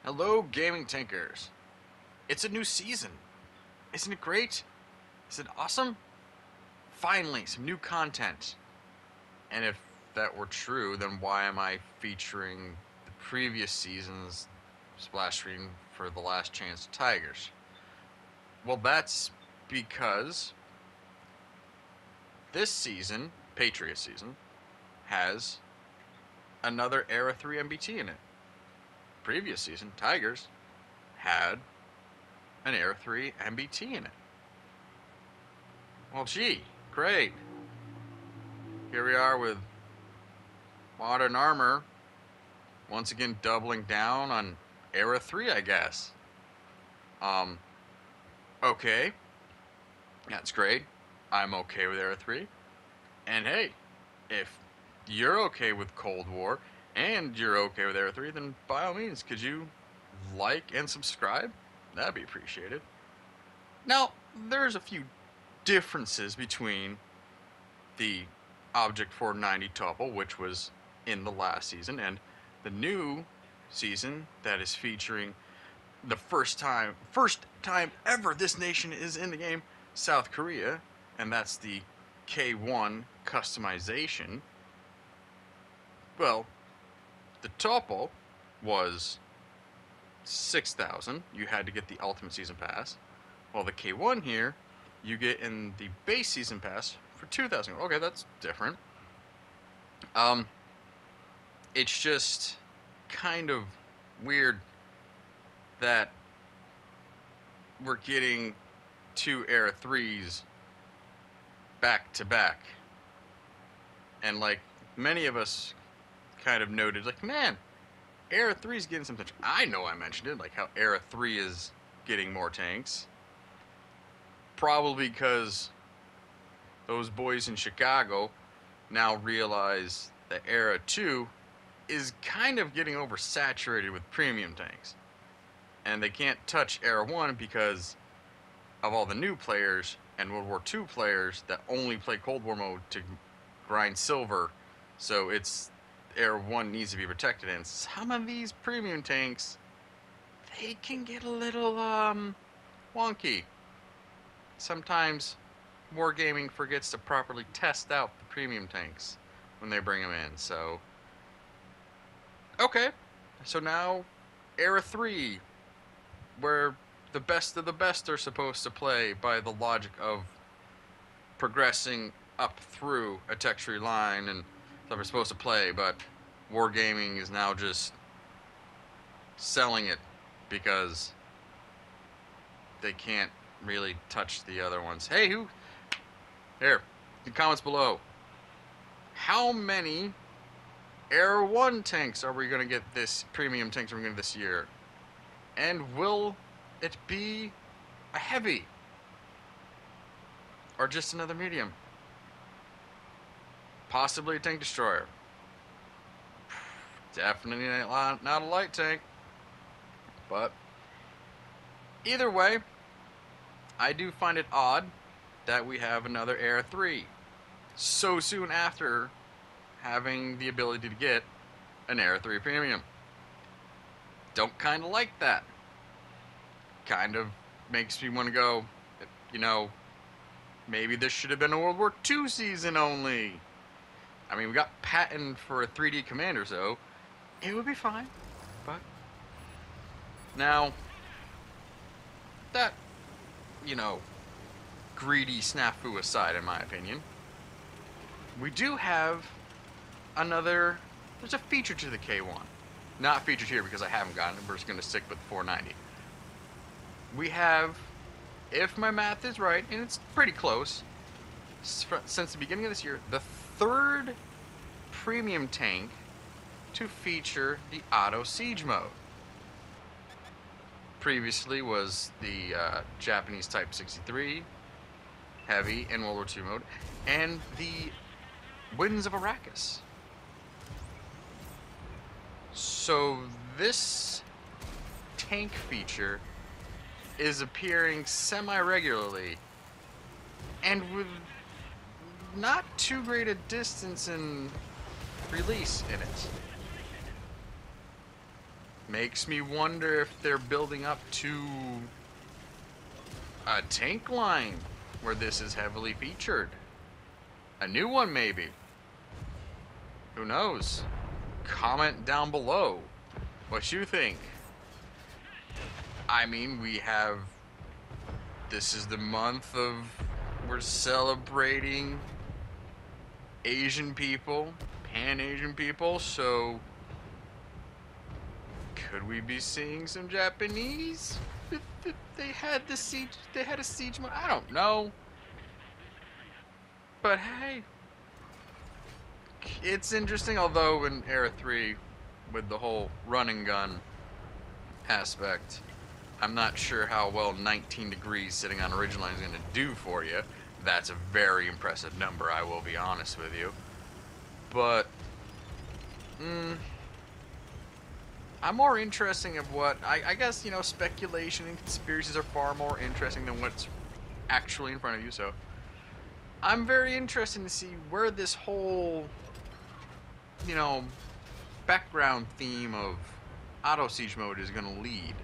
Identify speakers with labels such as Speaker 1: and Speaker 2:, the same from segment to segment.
Speaker 1: Hello, gaming tinkers. It's a new season. Isn't it great? Isn't it awesome? Finally, some new content. And if that were true, then why am I featuring the previous season's splash screen for The Last Chance Tigers? Well, that's because this season, Patriots season, has another Era 3 MBT in it. Previous season, Tigers had an Era 3 MBT in it. Well, gee, great. Here we are with Modern Armor once again doubling down on Era 3, I guess. Okay. That's great. I'm okay with Era 3. And hey, if you're okay with Cold War and you're okay with Era 3, then by all means, could you like and subscribe? That'd be appreciated. Now, there's a few differences between the Object 490 topple, which was in the last season, and the new season that is featuring the first time ever this nation is in the game, South Korea, and that's the K1 customization. Well, the topple was 6,000. You had to get the Ultimate Season Pass. While the K1 here, you get in the base Season Pass for 2,000. Okay, that's different. It's just kind of weird that we're getting two Era 3s back to back. And like many of us kind of noted, like, man, Era 3 is getting some attention. I know I mentioned it, like how Era 3 is getting more tanks. Probably because those boys in Chicago now realize that Era 2 is kind of getting oversaturated with premium tanks. And they can't touch Era 1 because of all the new players and World War II players that only play Cold War mode to grind silver. So it's Era 1 needs to be protected, and some of these premium tanks, they can get a little wonky. Sometimes Wargaming forgets to properly test out the premium tanks when they bring them in. So okay, so now Era 3, where the best of the best are supposed to play by the logic of progressing up through a tech tree line, and so we're supposed to play, but Wargaming is now just selling it because they can't really touch the other ones. Hey, here, in the comments below, how many Era 1 tanks are we going to get this, premium tanks are we going to get this year? And will it be a heavy? Or just another medium? Possibly a tank destroyer. Definitely not a light tank. But either way, I do find it odd that we have another Era 3 so soon after having the ability to get an Era 3 premium. Don't kind of like that. Kind of makes me want to go, you know, maybe this should have been a World War II season only. I mean, we got patent for a 3D commander, so it would be fine. But now, that, you know, greedy snafu aside, in my opinion, we do have another, there's a feature to the K1. Not featured here because I haven't gotten it, we're just going to stick with 490. We have, if my math is right, and it's pretty close, since the beginning of this year, the third premium tank to feature the auto siege mode. Previously was the Japanese Type 63 heavy in World War II mode, and the Winds of Arrakis. So this tank feature is appearing semi-regularly, and with not too great a distance in release in it. makes me wonder if they're building up to a tank line where this is heavily featured. A new one, maybe. Who knows? Comment down below what you think. I mean, this is the month of, we're celebrating Asian people, Pan-Asian people, so could we be seeing some Japanese? They had a siege mode. I don't know. But hey, it's interesting, although in Era 3, with the whole run and gun aspect, I'm not sure how well 19 degrees sitting on original line is going to do for you. That's a very impressive number, I will be honest with you. But, I'm more interesting of what, I guess, you know, speculation and conspiracies are far more interesting than what's actually in front of you, so I'm very interested to see where this whole, you know, background theme of auto siege mode is going to lead.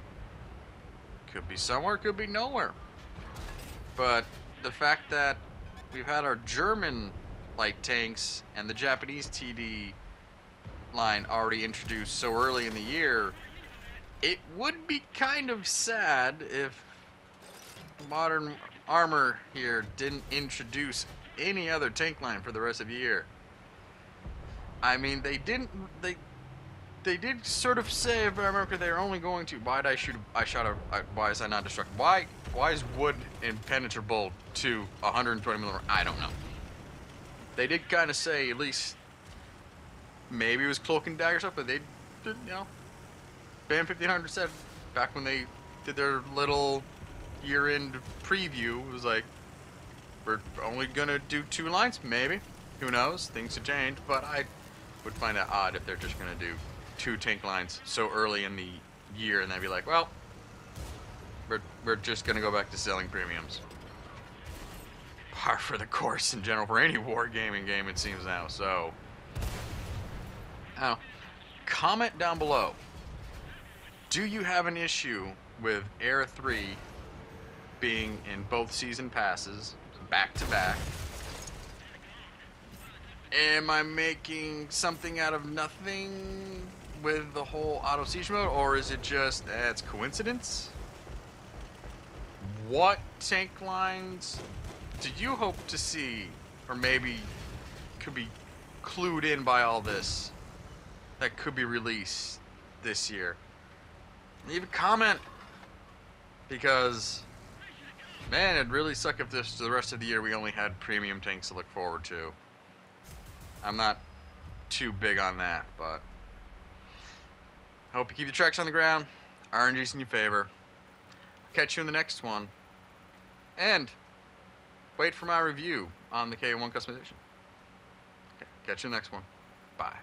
Speaker 1: Could be somewhere, could be nowhere. But the fact that we've had our German light tanks and the Japanese TD line already introduced so early in the year, it would be kind of sad if Modern Armor here didn't introduce any other tank line for the rest of the year. I mean, they did sort of say, if I remember, they were only going to, why is that not destructible? Why is wood impenetrable to 120 millimeter? I don't know. They did kind of say, at least, maybe it was cloak and dagger stuff, but they did, you know, BAM 1500 said, back when they did their little year-end preview, it was like, we're only gonna do 2 lines, maybe. Who knows? Things have changed, but I would find that odd if they're just gonna do 2 tank lines so early in the year, and they'd be like, well, we're just gonna go back to selling premiums. Par for the course in general for any wargaming game, it seems now. So, comment down below. Do you have an issue with Era 3 being in both season passes, back to back? Am I making something out of nothing with the whole auto siege mode, or is it just it's coincidence? What tank lines do you hope to see, or maybe could be clued in by all this, that could be released this year? Leave a comment, because man, it'd really suck if the rest of the year we only had premium tanks to look forward to. I'm not too big on that, but I hope you keep the tracks on the ground, RNG's in your favor. Catch you in the next one, and wait for my review on the K1 customization. Okay, catch you in the next one. Bye.